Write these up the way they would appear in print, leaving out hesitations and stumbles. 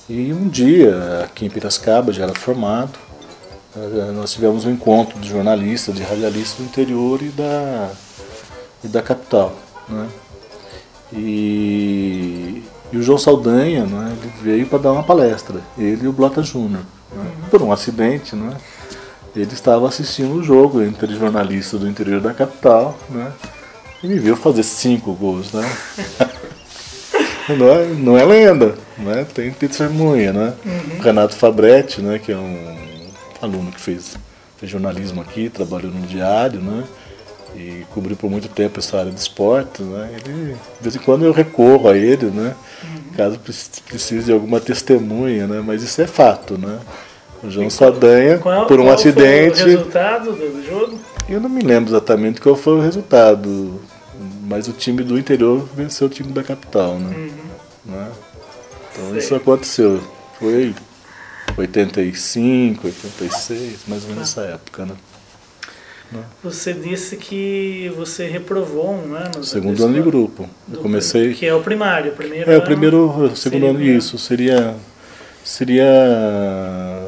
E um dia, aqui em Piracicaba, já era formado, nós tivemos um encontro de jornalistas, de radialistas do interior e da capital, né? E o João Saldanha, né, ele veio para dar uma palestra, ele e o Blota Júnior, né? Por um acidente, né? Ele estava assistindo o jogo entre jornalistas do interior da capital, né? E me viu fazer 5 gols, né? Não é lenda, né? Tem testemunha, né? O Renato Fabretti, né, que é um aluno que fez jornalismo aqui, trabalhou no diário, né? E cobriu por muito tempo essa área de esporte, né? Ele, de vez em quando eu recorro a ele, né? Caso precise de alguma testemunha, né? Mas isso é fato, né? O João Saldanha, por um acidente... Qual foi o resultado do jogo? Eu não me lembro exatamente qual foi o resultado, mas o time do interior venceu o time da capital, né? Então isso aconteceu. Foi 85, 86, mais ou menos nessa época, né? Você disse que você reprovou um ano. Segundo ano de grupo. Eu comecei... Que é o primário, o segundo ano, isso. Seria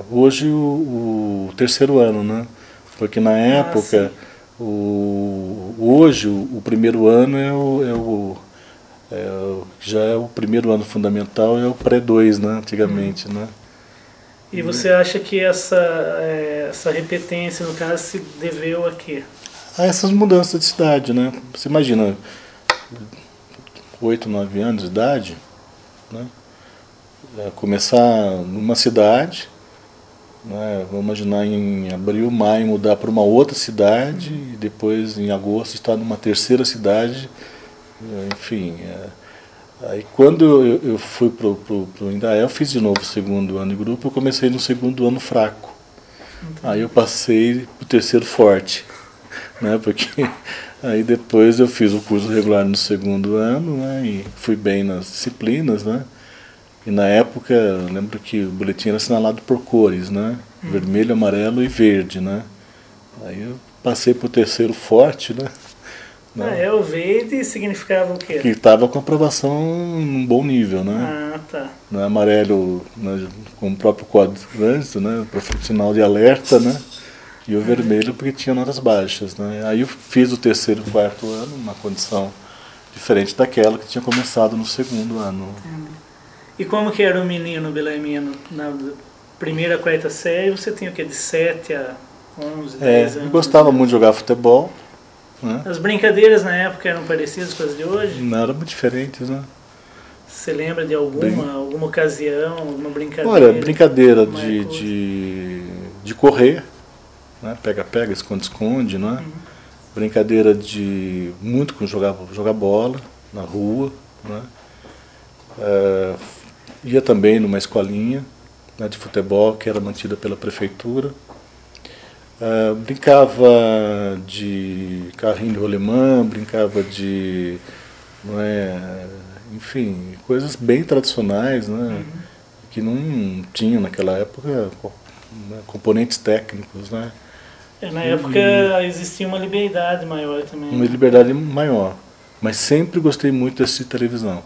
hoje o terceiro ano, né? Porque na época, hoje o primeiro ano já é o primeiro ano fundamental, é o pré-2, né? Antigamente, né? E você acha que essa repetência, no caso, se deveu a quê? A essas mudanças de cidade, né? Você imagina, 8, 9 anos de idade, né? Começar numa cidade, né? Vamos imaginar em abril, maio, mudar para uma outra cidade, e depois em agosto estar numa terceira cidade, enfim... Aí quando eu fui pro Indaial, eu fiz de novo o segundo ano de grupo, eu comecei no segundo ano fraco. Aí eu passei pro terceiro forte, né? Porque aí depois eu fiz o curso regular no segundo ano, né? E fui bem nas disciplinas, né? E na época, eu lembro que o boletim era assinalado por cores, né? Vermelho, amarelo e verde, né? Aí eu passei pro terceiro forte, né? O verde significava o quê? Que estava com aprovação num bom nível, né? Ah, tá. Né, amarelo, né, com o próprio código de trânsito, né, para sinal de alerta, né? E o vermelho porque tinha notas baixas, né? Aí eu fiz o terceiro e quarto ano numa condição diferente daquela que tinha começado no segundo ano. E como que era o menino Belemino? Na primeira, quarta série, você tinha o quê? De 7 a 11, 10 anos? Eu gostava muito de jogar futebol. Né? As brincadeiras na época eram parecidas com as de hoje? Não, eram muito diferentes, né? Você lembra de alguma ocasião, alguma brincadeira? Olha, brincadeira de correr, né? Pega-pega, esconde-esconde, né? Brincadeira de muito com jogar bola na rua, né? Ia também numa escolinha, né, de futebol que era mantida pela prefeitura. Brincava de carrinho de rolemã, brincava de, enfim, coisas bem tradicionais, né, que não tinham naquela época, né, componentes técnicos, né. Na época existia uma liberdade maior também. Uma liberdade maior, mas sempre gostei muito de assistir televisão.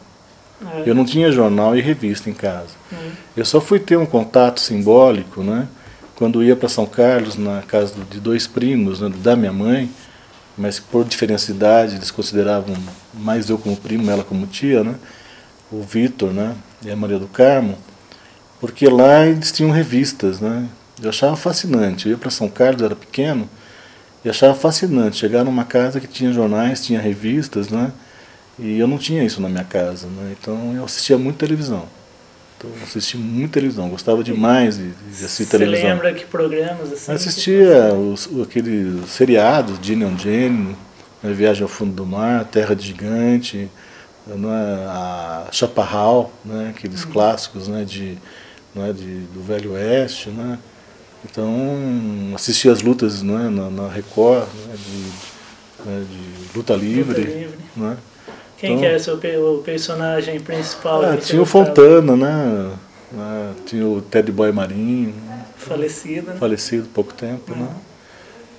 Eu não tinha jornal e revista em casa. Eu só fui ter um contato simbólico, né, quando ia para São Carlos, na casa de 2 primos, né, da minha mãe, mas por diferença de idade, eles consideravam mais eu como primo, ela como tia, né, o Vitor, né, e a Maria do Carmo, porque lá eles tinham revistas, né, eu achava fascinante. Eu ia para São Carlos, eu era pequeno, e achava fascinante chegar numa casa que tinha jornais, tinha revistas, né, e eu não tinha isso na minha casa, né, então eu assistia muito televisão. Então, eu assisti muito televisão, gostava demais de assistir televisão. Você lembra que programas assim? Assistia aqueles seriados, Ginny and Jane, Viagem ao Fundo do Mar, Terra de Gigante, a Chaparral, né, aqueles clássicos, né, do Velho Oeste, né. Então, assistia as lutas, né, na Record, né, de luta livre. Né. Quem que era o personagem principal? Tinha o Fontana, né? Tinha o Ted Boy Marinho. Falecido. Né? Falecido há pouco tempo, né?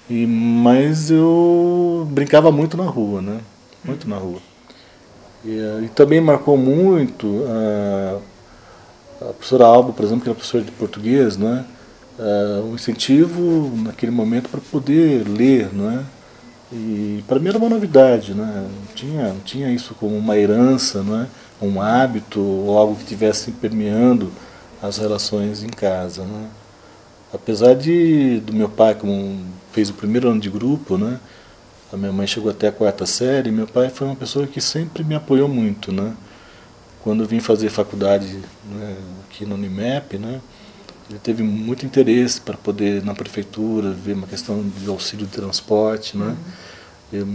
Mas eu brincava muito na rua, né? Muito na rua. E também marcou muito professor Alba, por exemplo, que era professor de português, não é? Um incentivo naquele momento para poder ler, não é? E para mim era uma novidade, né? Não tinha isso como uma herança, não é? Um hábito ou algo que estivesse permeando as relações em casa, né? Apesar do meu pai, como fez o primeiro ano de grupo, né? A minha mãe chegou até a 4ª série, meu pai foi uma pessoa que sempre me apoiou muito, né? Quando eu vim fazer faculdade, né, aqui na Unimep, né? Ele teve muito interesse para poder, na prefeitura, ver uma questão de auxílio de transporte, né? Eu,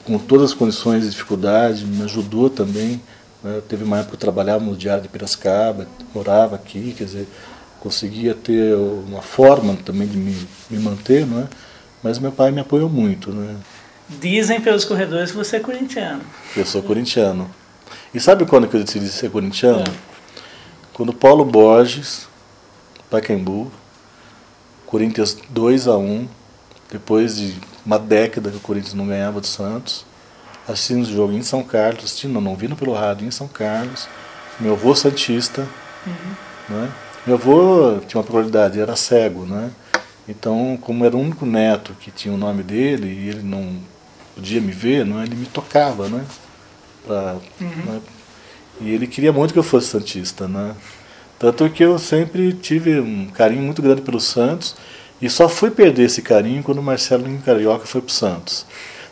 com todas as condições de dificuldade, me ajudou também, né? Teve uma época que eu trabalhava no Diário de Piracicaba, morava aqui, quer dizer, conseguia ter uma forma também de me manter, né? Mas meu pai me apoiou muito, né? Dizem pelos corredores que você é corintiano. Eu sou corintiano. E sabe quando que eu decidi ser corintiano? Quando Paulo Borges, Pacaembu, Corinthians 2-1, depois de uma década que o Corinthians não ganhava do Santos, assistindo o jogo em São Carlos, não vindo pelo rádio, em São Carlos, meu avô santista, né? Meu avô tinha uma peculiaridade, era cego, né? Então, como era o único neto que tinha o nome dele e ele não podia me ver, né? Ele me tocava, né? Né? E ele queria muito que eu fosse santista, né? Tanto que eu sempre tive um carinho muito grande pelo Santos e só fui perder esse carinho quando o Marcelinho Carioca foi pro Santos.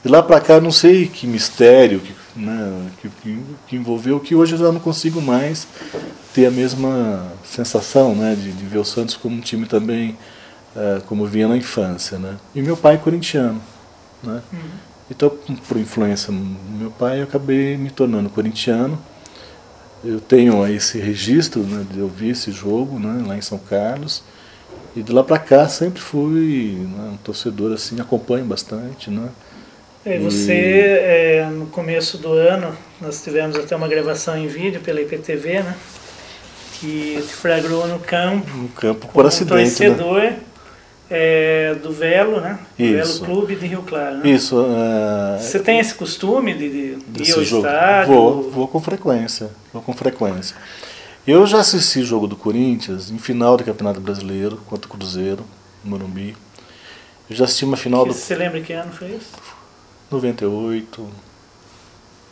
De lá para cá, não sei que mistério né, que envolveu, que hoje eu já não consigo mais ter a mesma sensação, né, de ver o Santos como um time também, como via na infância, né? E meu pai é corintiano, né? Então, por influência do meu pai, eu acabei me tornando corintiano. Eu tenho esse registro, né, de eu ver esse jogo, né, lá em São Carlos. E de lá para cá sempre fui, né, um torcedor assim, acompanho bastante, né? E você, no começo do ano, nós tivemos até uma gravação em vídeo pela IPTV, né? Que te flagrou no campo. No campo por acidente, torcedor, né? Do Velo, né? Isso. Velo Clube de Rio Claro, né? Isso. Você tem esse costume de ir ao jogo? estádio? Vou com frequência. Vou com frequência. Eu já assisti jogo do Corinthians em final do Campeonato Brasileiro contra o Cruzeiro, no Morumbi. Eu já assisti uma final Você lembra que ano foi isso? 98. O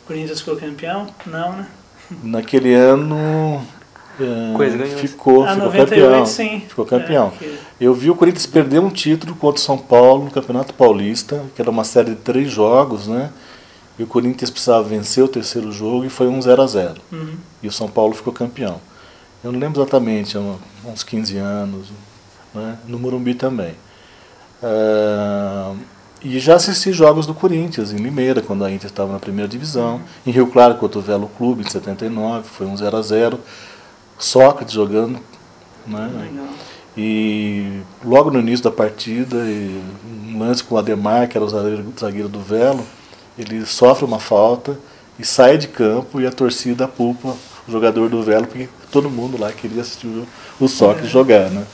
Corinthians ficou campeão? Não, né? Naquele ano ficou 98, campeão. Sim. Ficou campeão. Eu vi o Corinthians perder um título contra o São Paulo no Campeonato Paulista, que era uma série de 3 jogos, né? E o Corinthians precisava vencer o terceiro jogo e foi 1-0. E o São Paulo ficou campeão. Eu não lembro exatamente, há uns 15 anos, né? No Morumbi também. E já assisti jogos do Corinthians em Limeira, quando a Inter estava na primeira divisão. Em Rio Claro, contra o Velo Clube, em 79, foi 1-0. Sócrates jogando, né? Legal. E logo no início da partida, um lance com o Ademar, que era o zagueiro do Velo, ele sofre uma falta e sai de campo e a torcida pulpa o jogador do Velo, porque todo mundo lá queria assistir o Sócrates jogar, né?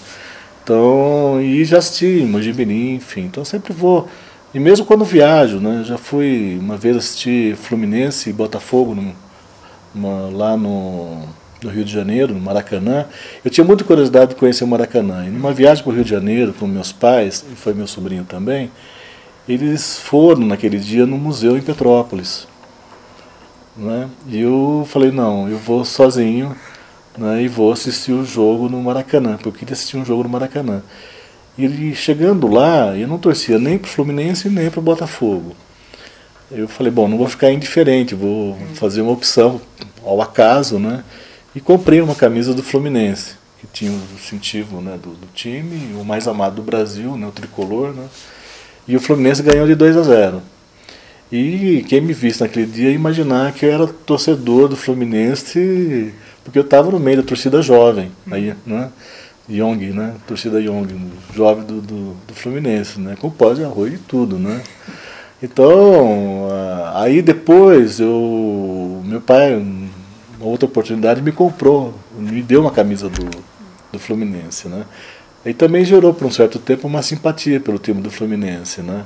Então, e já assisti Mojimirim, enfim, então sempre vou. E mesmo quando viajo, né? Já fui uma vez assistir Fluminense e Botafogo lá no Rio de Janeiro, no Maracanã. Eu tinha muita curiosidade de conhecer o Maracanã. E numa viagem para o Rio de Janeiro com meus pais, e foi meu sobrinho também, eles foram naquele dia no museu em Petrópolis, né? E eu falei, não, eu vou sozinho, né, e vou assistir o jogo no Maracanã, porque eu queria assistir um jogo no Maracanã. E chegando lá, eu não torcia nem para o Fluminense nem para o Botafogo. Eu falei, bom, não vou ficar indiferente, vou fazer uma opção ao acaso, né? E comprei uma camisa do Fluminense, que tinha o distintivo, né, do time, o mais amado do Brasil, né, o tricolor, né? E o Fluminense ganhou de 2-0. E quem me visse naquele dia ia imaginar que eu era torcedor do Fluminense, porque eu estava no meio da torcida jovem, aí, né? Young, né? Torcida Young, jovem do Fluminense, né? Com pó de arroz e tudo, né? Então, aí depois meu pai, uma outra oportunidade, me comprou, me deu uma camisa do Fluminense, né? Aí também gerou por um certo tempo uma simpatia pelo time do Fluminense, né?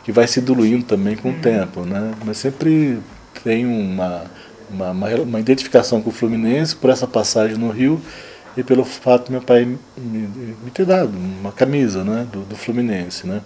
Que vai se diluindo também com o tempo, né? Mas sempre tem uma identificação com o Fluminense por essa passagem no Rio e pelo fato de meu pai me ter dado uma camisa, né, do Fluminense, né.